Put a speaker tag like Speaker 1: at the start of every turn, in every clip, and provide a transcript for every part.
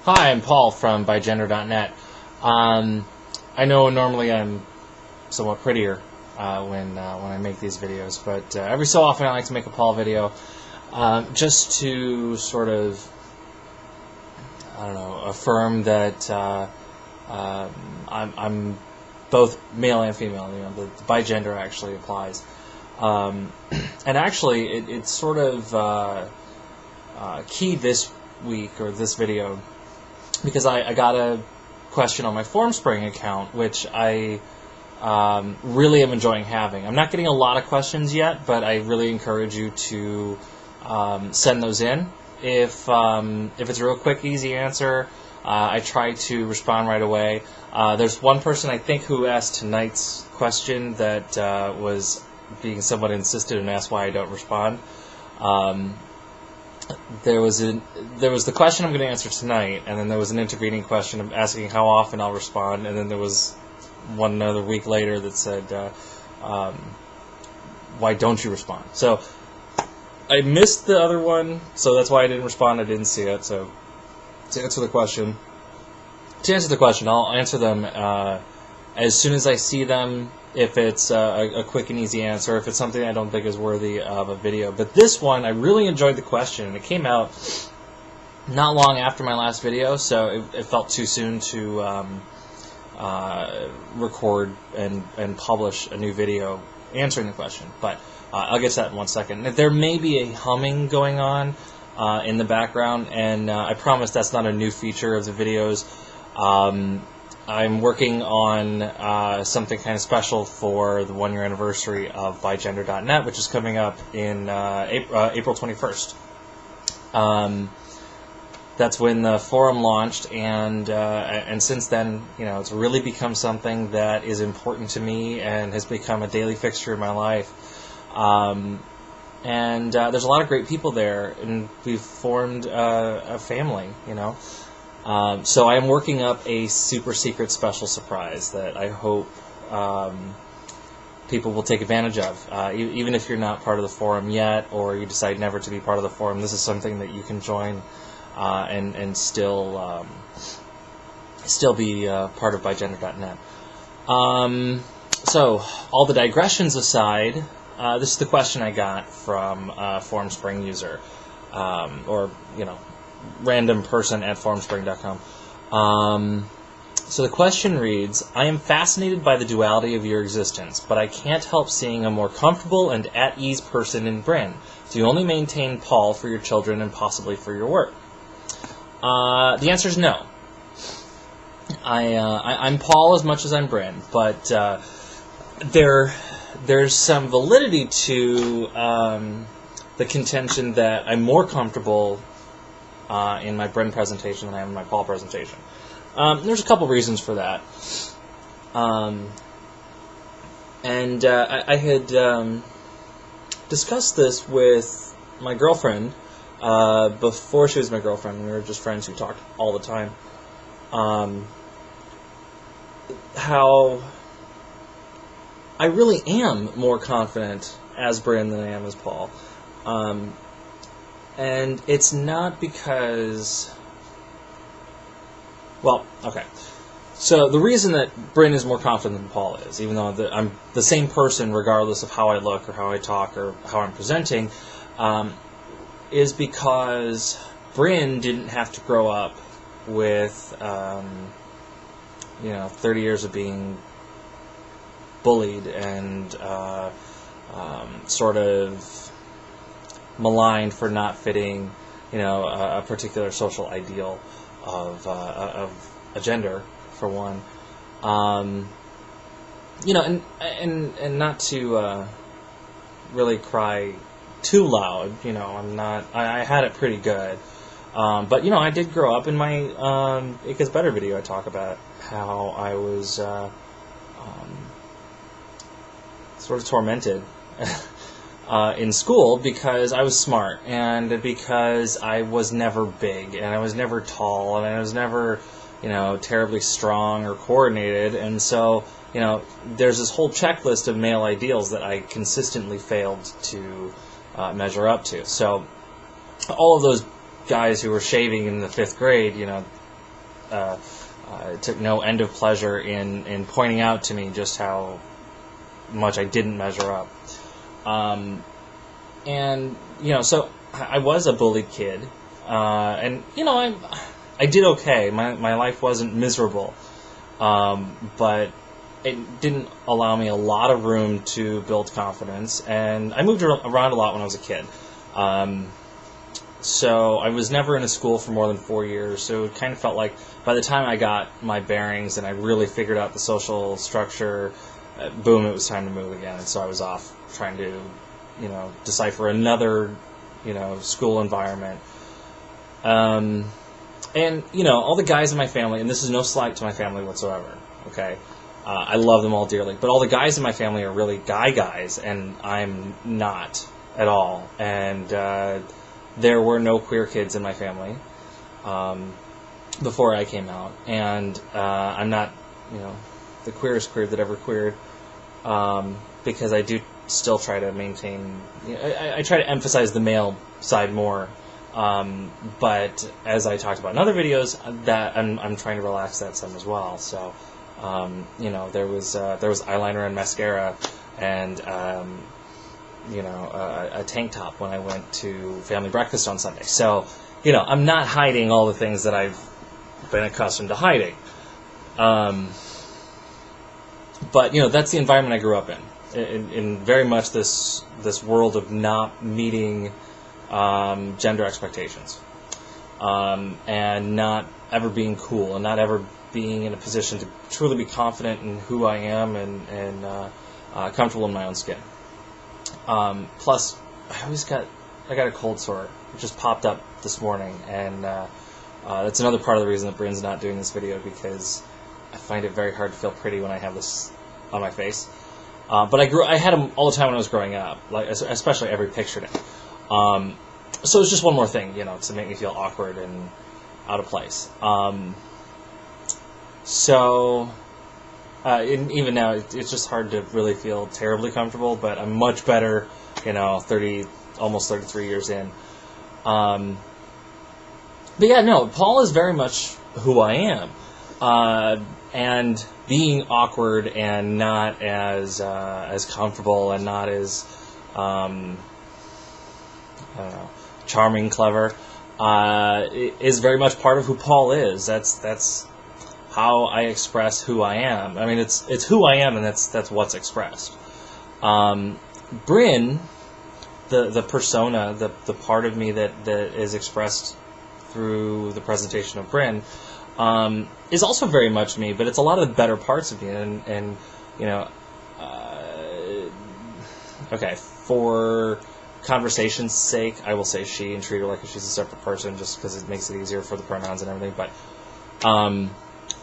Speaker 1: Hi, I'm Paul from bigender.net. I know normally I'm somewhat prettier when I make these videos, but every so often I like to make a Paul video just to sort of, I don't know, affirm that I'm both male and female. You know, the bigender actually applies, and actually it's sort of key this week or this video, because I got a question on my FormSpring account, which I really am enjoying having. I'm not getting a lot of questions yet, but I really encourage you to send those in. If it's a real quick, easy answer, I try to respond right away. There's one person, I think, who asked tonight's question that was being somewhat insistent and asked why I don't respond. There was the question I'm going to answer tonight, and then there was an intervening question of asking how often I'll respond, and then there was one another week later that said, why don't you respond? So I missed the other one, so that's why I didn't respond. I didn't see it. So to answer the question, I'll answer them as soon as I see them, if it's a quick and easy answer, if it's something I don't think is worthy of a video. But this one, I really enjoyed the question, and it came out not long after my last video, so it felt too soon to record and publish a new video answering the question. But I'll get to that in 1 second. There may be a humming going on in the background, and I promise that's not a new feature of the videos. I'm working on something kind of special for the 1-year anniversary of bigender.net, which is coming up in April 21st. That's when the forum launched, and since then, you know, it's really become something that is important to me and has become a daily fixture in my life. And there's a lot of great people there, and we've formed a family, you know. So I am working up a super secret special surprise that I hope people will take advantage of. Even if you're not part of the forum yet, or you decide never to be part of the forum, this is something that you can join and still be part of bigender.net. So all the digressions aside, this is the question I got from a FormSpring user, or, you know, random person at formspring.com. So the question reads, I am fascinated by the duality of your existence, but I can't help seeing a more comfortable and at ease person in Brin. Do you only maintain Paul for your children and possibly for your work? The answer is no. I'm Paul as much as I'm Brin, but there's some validity to the contention that I'm more comfortable in my Brin presentation than I am in my Paul presentation. There's a couple reasons for that. I had discussed this with my girlfriend before she was my girlfriend. We were just friends who talked all the time. How I really am more confident as Brin than I am as Paul. And it's not because... Well, okay. So the reason that Brin is more confident than Paul is, even though I'm the same person regardless of how I look or how I talk or how I'm presenting, is because Brin didn't have to grow up with, 30 years of being bullied and sort of maligned for not fitting, a particular social ideal of a gender, for one. And not to really cry too loud. I'm not. I had it pretty good, but I did grow up. In my It Gets Better video, I talk about how I was sort of tormented in school because I was smart and because I was never big and I was never tall and I was never, terribly strong or coordinated. And so, there's this whole checklist of male ideals that I consistently failed to measure up to. So all of those guys who were shaving in the 5th grade, took no end of pleasure in pointing out to me just how much I didn't measure up. And, so I was a bullied kid. And, I did okay. My life wasn't miserable. But it didn't allow me a lot of room to build confidence. And I moved around a lot when I was a kid. So I was never in a school for more than 4 years. So it kind of felt like by the time I got my bearings and I really figured out the social structure, boom, it was time to move again. And so I was off trying to, decipher another, school environment. And, all the guys in my family, and this is no slight to my family whatsoever, okay? I love them all dearly. But all the guys in my family are really guys, and I'm not at all. And there were no queer kids in my family before I came out. And I'm not, the queerest queer that ever queered, because I do still try to maintain, I try to emphasize the male side more. But as I talked about in other videos, that I'm trying to relax that some as well. So, there was eyeliner and mascara and, a tank top when I went to family breakfast on Sunday. So, I'm not hiding all the things that I've been accustomed to hiding. But, that's the environment I grew up in very much this world of not meeting gender expectations, and not ever being cool, and not ever being in a position to truly be confident in who I am and comfortable in my own skin. Plus, I got a cold sore. It just popped up this morning, and that's another part of the reason that Brin's not doing this video, because I find it very hard to feel pretty when I have this on my face. But I had them all the time when I was growing up, like especially every picture day. So it's just one more thing, to make me feel awkward and out of place. Even now, it's just hard to really feel terribly comfortable, but I'm much better, almost 33 years in. But yeah, no, Paul is very much who I am. And being awkward and not as comfortable and not as, charming, clever, is very much part of who Paul is. That's how I express who I am. I mean, it's who I am, and that's what's expressed. Brin, the persona, the part of me that is expressed through the presentation of Brin, is also very much me, but it's a lot of the better parts of me, and okay, for conversation's sake, I will say she and treat her like she's a separate person, just because it makes it easier for the pronouns and everything. But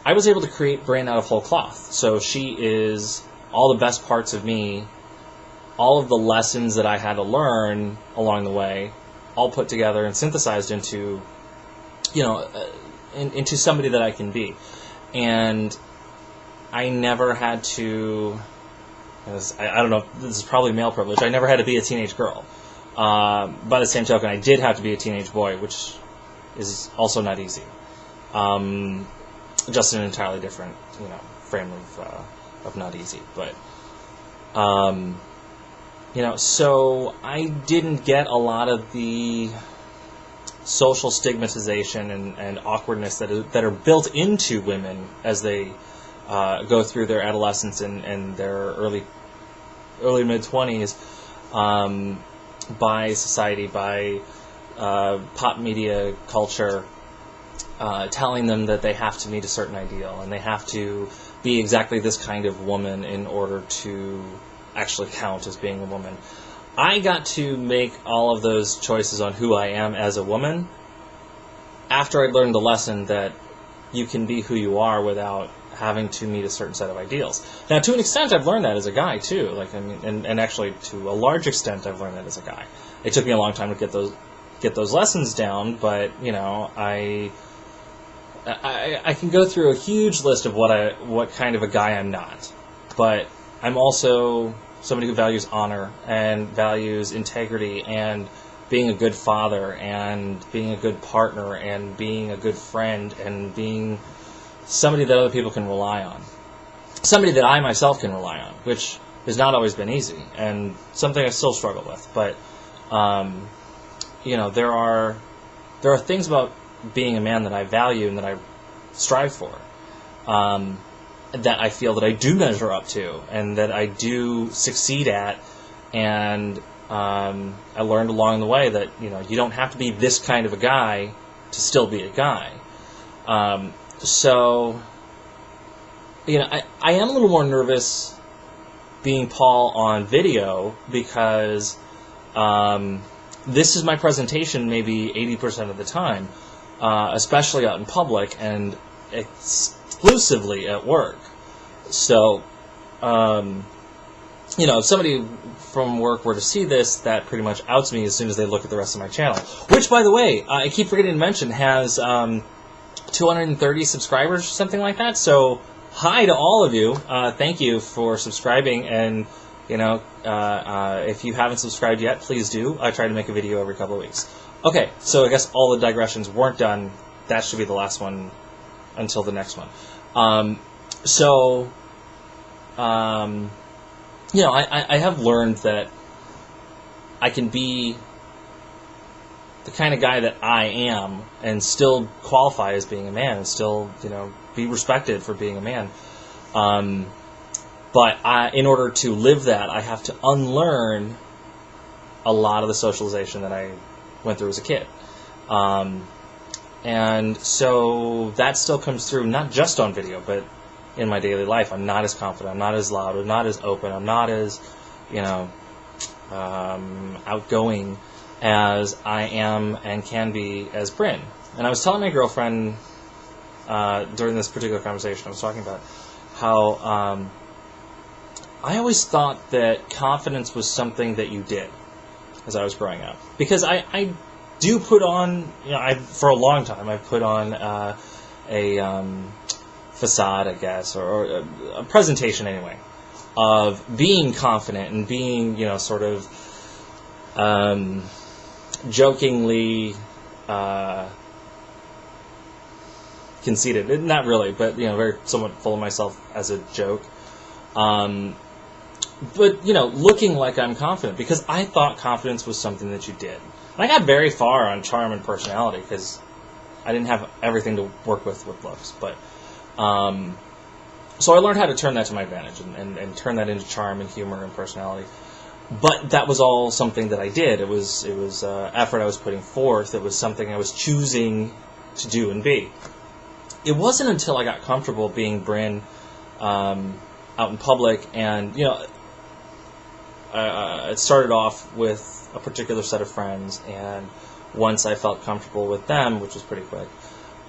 Speaker 1: I was able to create Brin out of whole cloth. So she is all the best parts of me, all of the lessons that I had to learn along the way, all put together and synthesized into, into somebody that I can be. And I never had to, I don't know, this is probably male privilege, I never had to be a teenage girl. By the same token, I did have to be a teenage boy, which is also not easy. Just an entirely different, frame of not easy. But, so I didn't get a lot of the social stigmatization and awkwardness that are built into women as they go through their adolescence and their early mid-20s, by society, by pop media culture, telling them that they have to meet a certain ideal and they have to be exactly this kind of woman in order to actually count as being a woman. I got to make all of those choices on who I am as a woman after I learned the lesson that you can be who you are without having to meet a certain set of ideals. Now, to an extent, I've learned that as a guy, too. And actually, to a large extent, I've learned that as a guy. It took me a long time to get those lessons down, but, I can go through a huge list of what kind of a guy I'm not. But I'm also somebody who values honor and values integrity and being a good father and being a good partner and being a good friend and being somebody that other people can rely on. Somebody that I myself can rely on, which has not always been easy and something I still struggle with. But, there are things about being a man that I value and that I strive for, that I feel that I do measure up to and that I do succeed at. And I learned along the way that, you don't have to be this kind of a guy to still be a guy. So, I am a little more nervous being Paul on video because this is my presentation maybe 80% of the time, especially out in public and exclusively at work. So, if somebody from work were to see this, that pretty much outs me as soon as they look at the rest of my channel. Which, by the way, I keep forgetting to mention, has 230 subscribers or something like that. So, hi to all of you. Thank you for subscribing. And, if you haven't subscribed yet, please do. I try to make a video every couple of weeks. Okay, so I guess all the digressions weren't done. That should be the last one until the next one. I have learned that I can be the kind of guy that I am and still qualify as being a man and still, be respected for being a man. But in order to live that, I have to unlearn a lot of the socialization that I went through as a kid. And so that still comes through, not just on video, but in my daily life. I'm not as confident, I'm not as loud, I'm not as open, I'm not as, outgoing as I am and can be as Brin. And I was telling my girlfriend during this particular conversation, I was talking about how I always thought that confidence was something that you did as I was growing up. Because I do put on, for a long time, I've put on a facade, I guess, or a presentation anyway, of being confident and being, sort of jokingly conceited. Not really, but, very somewhat full of myself as a joke. But, looking like I'm confident, because I thought confidence was something that you did. And I got very far on charm and personality, because I didn't have everything to work with looks, but so I learned how to turn that to my advantage and turn that into charm and humor and personality. But that was all something that I did. It was effort I was putting forth. It was something I was choosing to do and be. It wasn't until I got comfortable being Brin out in public, and it started off with a particular set of friends, and once I felt comfortable with them, which was pretty quick,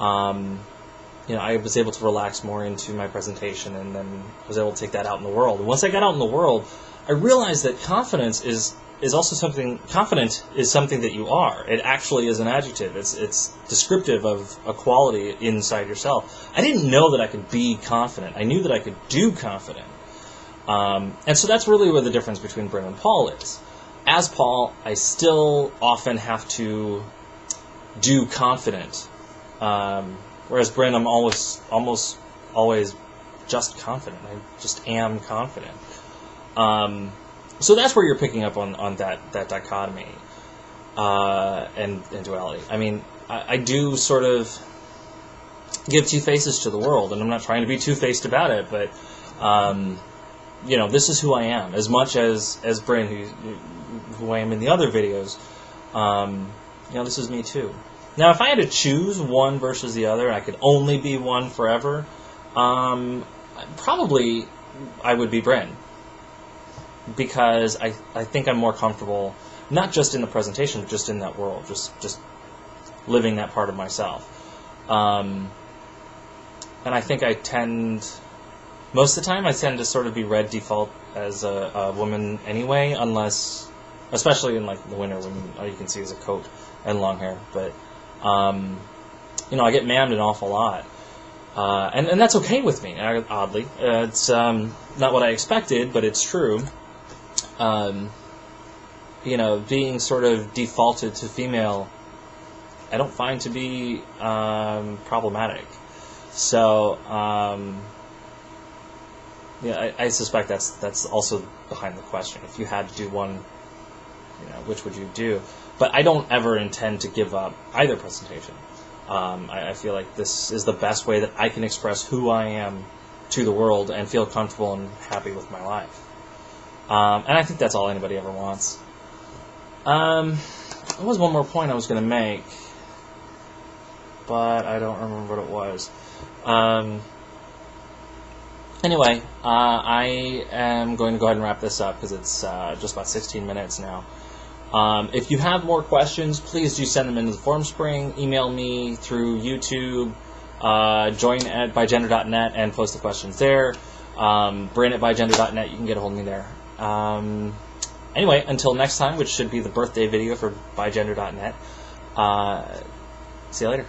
Speaker 1: I was able to relax more into my presentation, and then was able to take that out in the world. And once I got out in the world, I realized that confidence is also something. Confident is something that you are. It actually is an adjective. It's descriptive of a quality inside yourself. I didn't know that I could be confident. I knew that I could do confident. And so that's really where the difference between Brin and Paul is. As Paul, I still often have to do confident. Whereas Brin, I'm almost always just confident. I just am confident. So that's where you're picking up on that dichotomy and duality. I mean, I do sort of give two faces to the world, and I'm not trying to be two-faced about it, but this is who I am. As much as Brin, who I am in the other videos, this is me too. Now, if I had to choose one versus the other, and I could only be one forever, probably I would be Brin. Because I think I'm more comfortable, not just in the presentation, but just in that world, just living that part of myself. And I think most of the time, I tend to sort of be read default as a woman anyway, especially in like the winter when all you can see is a coat and long hair. But, I get mammed an awful lot. And that's okay with me, oddly. It's not what I expected, but it's true. being sort of defaulted to female, I don't find to be problematic. So, I suspect that's also behind the question. If you had to do one, which would you do? But I don't ever intend to give up either presentation. I feel like this is the best way that I can express who I am to the world and feel comfortable and happy with my life. And I think that's all anybody ever wants. There was one more point I was going to make, but I don't remember what it was. Anyway, I am going to go ahead and wrap this up because it's just about 16 minutes now. If you have more questions, please do send them into the forum spring. Email me through YouTube. Join at bygender.net and post the questions there. Brin at bygender.net. You can get a hold of me there. Anyway, until next time, which should be the birthday video for bygender.net. See you later.